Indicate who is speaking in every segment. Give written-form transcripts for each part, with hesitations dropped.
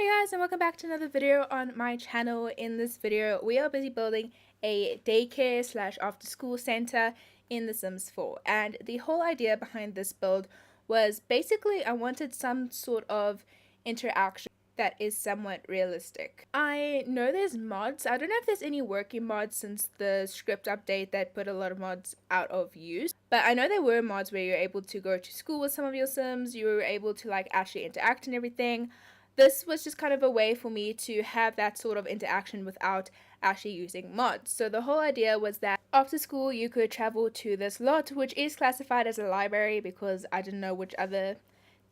Speaker 1: Hey guys, and welcome back to another video on my channel. In this video, we are busy building a daycare slash after school center in The Sims 4. And the whole idea behind this build was basically I wanted some sort of interaction that is somewhat realistic. I know there's mods. I don't know if there's any working mods since the script update that put a lot of mods out of use. But I know there were mods where you're able to go to school with some of your Sims. You were able to like actually interact and everything. This was just kind of a way for me to have that sort of interaction without actually using mods. So the whole idea was that after school you could travel to this lot, which is classified as a library because I didn't know which other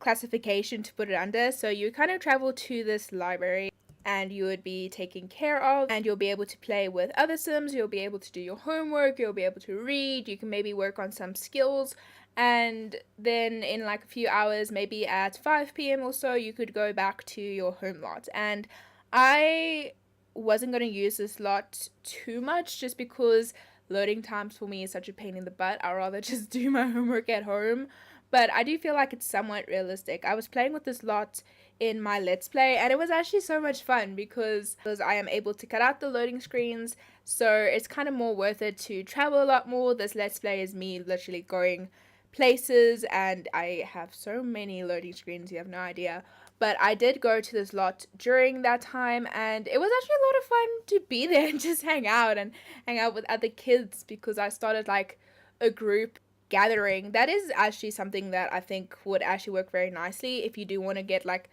Speaker 1: classification to put it under. So you kind of travel to this library and you would be taken care of, and you'll be able to play with other Sims, you'll be able to do your homework, you'll be able to read, you can maybe work on some skills, and then in like a few hours, maybe at 5 p.m. or so, you could go back to your home lot. And I wasn't going to use this lot too much just because loading times for me is such a pain in the butt. I'd rather just do my homework at home. But I do feel like it's somewhat realistic. I was playing with this lot in my Let's Play, and it was actually so much fun because I am able to cut out the loading screens, so it's kind of more worth it to travel a lot more. This Let's Play is me literally going places, and I have so many loading screens, you have no idea. But I did go to this lot during that time, and it was actually a lot of fun to be there and just hang out with other kids, because I started like a group gathering. That is actually something that I think would actually work very nicely if you do want to get like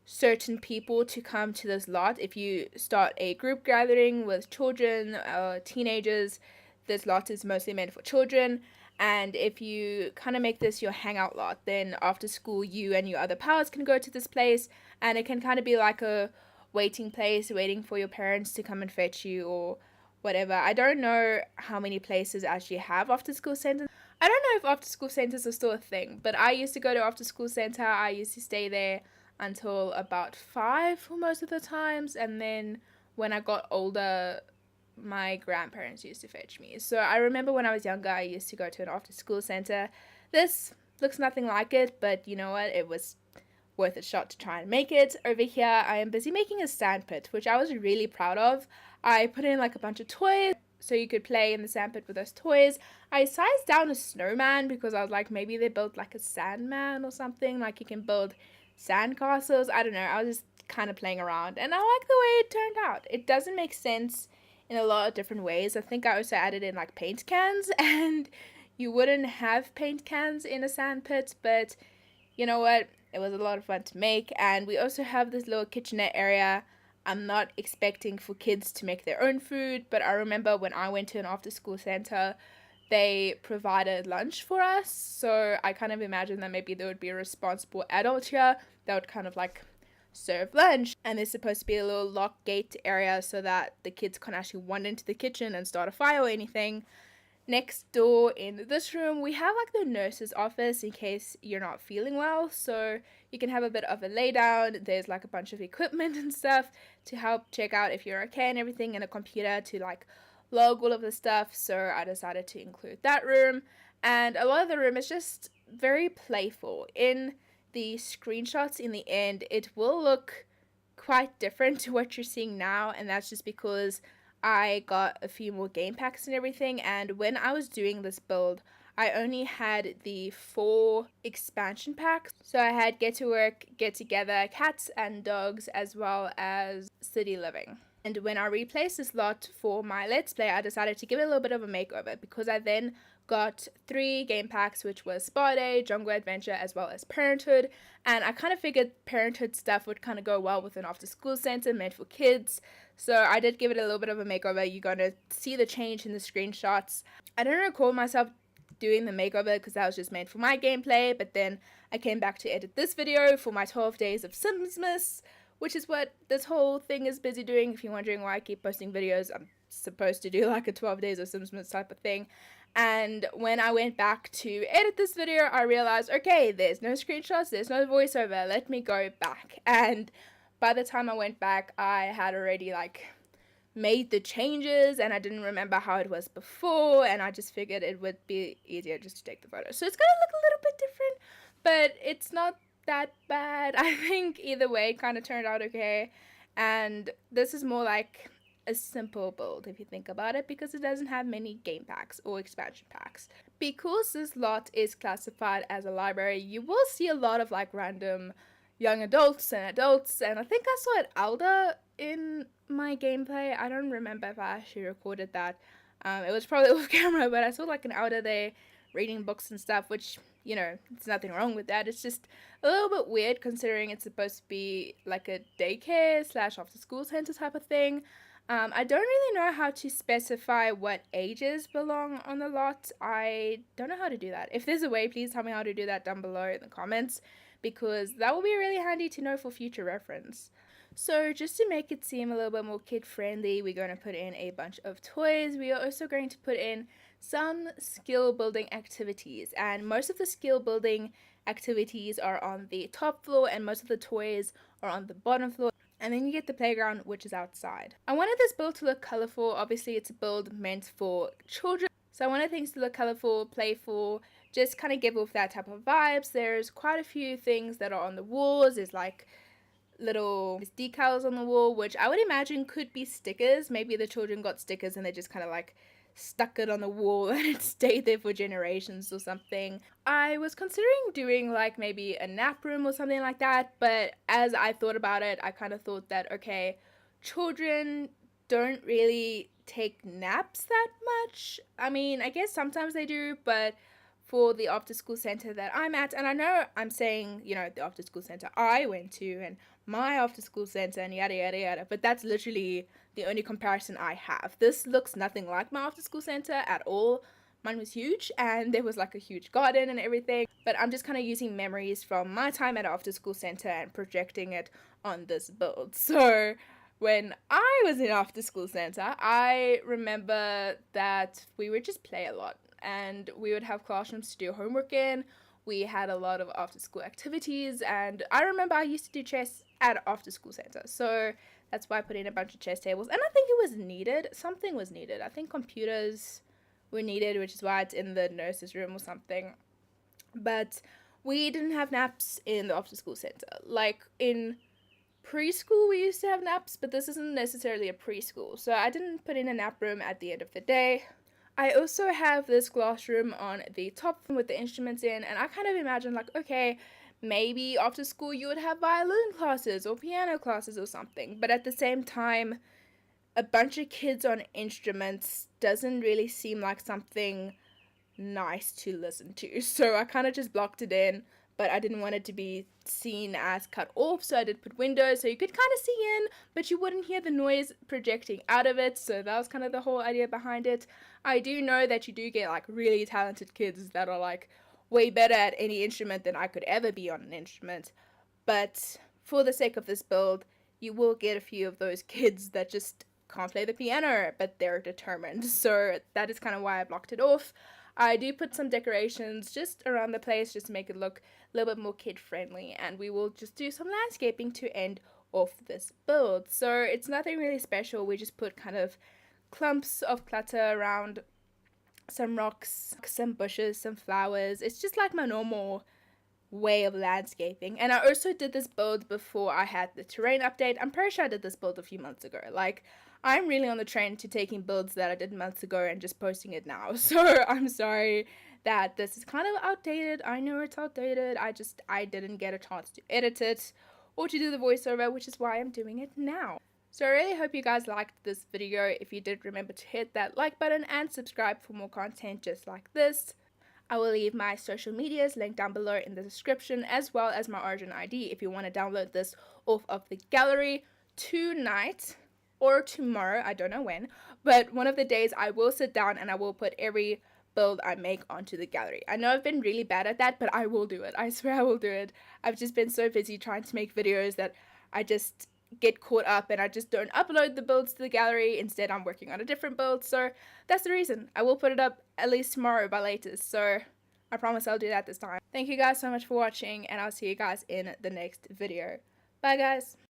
Speaker 1: certain people to come to this lot. If you start a group gathering with children, teenagers, this lot is mostly meant for children. And if you kind of make this your hangout lot, then after school you and your other pals can go to this place, and it can kind of be like a waiting place, waiting for your parents to come and fetch you or whatever. I don't know how many places actually have after school centers. I don't know if after school centers are still a thing, but I used to go to after school center. I used to stay there until about 5 for most of the times, and then when I got older, my grandparents used to fetch me. So I remember when I was younger, I used to go to an after school center. This looks nothing like it, but you know what? It was worth a shot to try and make it. Over here, I am busy making a sandpit, which I was really proud of. I put in like a bunch of toys so you could play in the sandpit with those toys. I sized down a snowman because I was like, maybe they built like a sandman or something, like you can build sandcastles. I don't know, I was just kind of playing around, and I like the way it turned out. It doesn't make sense in a lot of different ways. I think I also added in like paint cans, and you wouldn't have paint cans in a sandpit, but you know what, it was a lot of fun to make. And we also have this little kitchenette area. I'm not expecting for kids to make their own food, but I remember when I went to an after school center, they provided lunch for us. So I kind of imagine that maybe there would be a responsible adult here that would kind of like serve lunch. And there's supposed to be a little lock gate area so that the kids can't actually wander into the kitchen and start a fire or anything. Next door in this room, we have like the nurse's office in case you're not feeling well, so you can have a bit of a lay down. There's like a bunch of equipment and stuff to help check out if you're okay and everything, and a computer to like log all of the stuff. So I decided to include that room. And a lot of the room is just very playful. In the screenshots in the end, it will look quite different to what you're seeing now, and that's just because I got a few more game packs and everything. And when I was doing this build, I only had the 4 expansion packs. So I had Get to Work, Get Together, Cats and Dogs, as well as City Living. And when I replaced this lot for my Let's Play, I decided to give it a little bit of a makeover, because I then got 3 game packs, which was Spa Day, Jungle Adventure, as well as Parenthood. And I kind of figured Parenthood stuff would kind of go well with an after school center meant for kids. So I did give it a little bit of a makeover. You're going to see the change in the screenshots. I don't recall myself doing the makeover because that was just made for my gameplay, but then I came back to edit this video for my 12 days of Simsmas, which is what this whole thing is busy doing. If you're wondering why I keep posting videos, I'm supposed to do like a 12 days of Simsmas type of thing. And when I went back to edit this video, I realized, okay, there's no screenshots, there's no voiceover, let me go back. And by the time I went back, I had already like made the changes, and I didn't remember how it was before, and I just figured it would be easier just to take the photo. So it's gonna look a little bit different, but it's not that bad. I think either way kind of turned out okay. And this is more like a simple build if you think about it, because it doesn't have many game packs or expansion packs. Because this lot is classified as a library, you will see a lot of like random young adults, and I think I saw an elder in my gameplay. I don't remember if I actually recorded that. It was probably off camera, but I saw like an elder there reading books and stuff, which, you know, there's nothing wrong with that. It's just a little bit weird considering it's supposed to be like a daycare slash after school center type of thing. I don't really know how to specify what ages belong on the lot. I don't know how to do that. If there's a way, please tell me how to do that down below in the comments, because that will be really handy to know for future reference. So just to make it seem a little bit more kid friendly, we're going to put in a bunch of toys. We are also going to put in some skill building activities, and most of the skill building activities are on the top floor and most of the toys are on the bottom floor. And then you get the playground, which is outside. I wanted this build to look colorful. Obviously it's a build meant for children, so I wanted things to look colorful, playful, just kind of give off that type of vibes. There's quite a few things that are on the walls. There's like little decals on the wall, which I would imagine could be stickers. Maybe the children got stickers and they just kind of like stuck it on the wall and it stayed there for generations or something. I was considering doing like maybe a nap room or something like that, but as I thought about it, I kind of thought that, okay, children don't really take naps that much. I mean, I guess sometimes they do, but for the after school center that I'm at, and I know I'm saying, you know, the after school center I went to and my after school center and yada yada yada, but that's literally the only comparison I have. This looks nothing like my after school center at all. Mine was huge and there was like a huge garden and everything, but I'm just kind of using memories from my time at after school center and projecting it on this build. So when I was in after school center, I remember that we would just play a lot and we would have classrooms to do homework in. We had a lot of after school activities, and I remember I used to do chess at after school center, so that's why I put in a bunch of chess tables, and I think it was needed. Something was needed. I think computers were needed, which is why it's in the nurse's room or something. But we didn't have naps in the after school center. Like in preschool we used to have naps, but this isn't necessarily a preschool, so I didn't put in a nap room at the end of the day. I also have this classroom on the top with the instruments in, and I kind of imagine like, okay, maybe after school you would have violin classes or piano classes or something, but at the same time, a bunch of kids on instruments doesn't really seem like something nice to listen to, so I kind of just blocked it in, but I didn't want it to be seen as cut off, so I did put windows so you could kind of see in, but you wouldn't hear the noise projecting out of it, so that was kind of the whole idea behind it. I do know that you do get like really talented kids that are like way better at any instrument than I could ever be on an instrument, but for the sake of this build, you will get a few of those kids that just can't play the piano, but they're determined, so that is kind of why I blocked it off. I do put some decorations just around the place just to make it look a little bit more kid friendly, and we will just do some landscaping to end off this build. So it's nothing really special. We just put kind of clumps of clutter around, some rocks, some bushes, some flowers. It's just like my normal way of landscaping. And I also did this build before I had the terrain update. I'm pretty sure I did this build a few months ago. Like, I'm really on the trend to taking builds that I did months ago and just posting it now. So I'm sorry that this is kind of outdated. I know it's outdated. I didn't get a chance to edit it or to do the voiceover, which is why I'm doing it now. So I really hope you guys liked this video. If you did, remember to hit that like button and subscribe for more content just like this. I will leave my social medias linked down below in the description, as well as my Origin ID if you want to download this off of the gallery tonight or tomorrow. I don't know when, but one of the days I will sit down and I will put every build I make onto the gallery. I know I've been really bad at that, but I will do it. I swear I will do it. I've just been so busy trying to make videos that I just get caught up and I just don't upload the builds to the gallery. Instead, I'm working on a different build, so that's the reason. I will put it up at least tomorrow by latest, so I promise I'll do that this time. Thank you guys so much for watching, and I'll see you guys in the next video. Bye guys!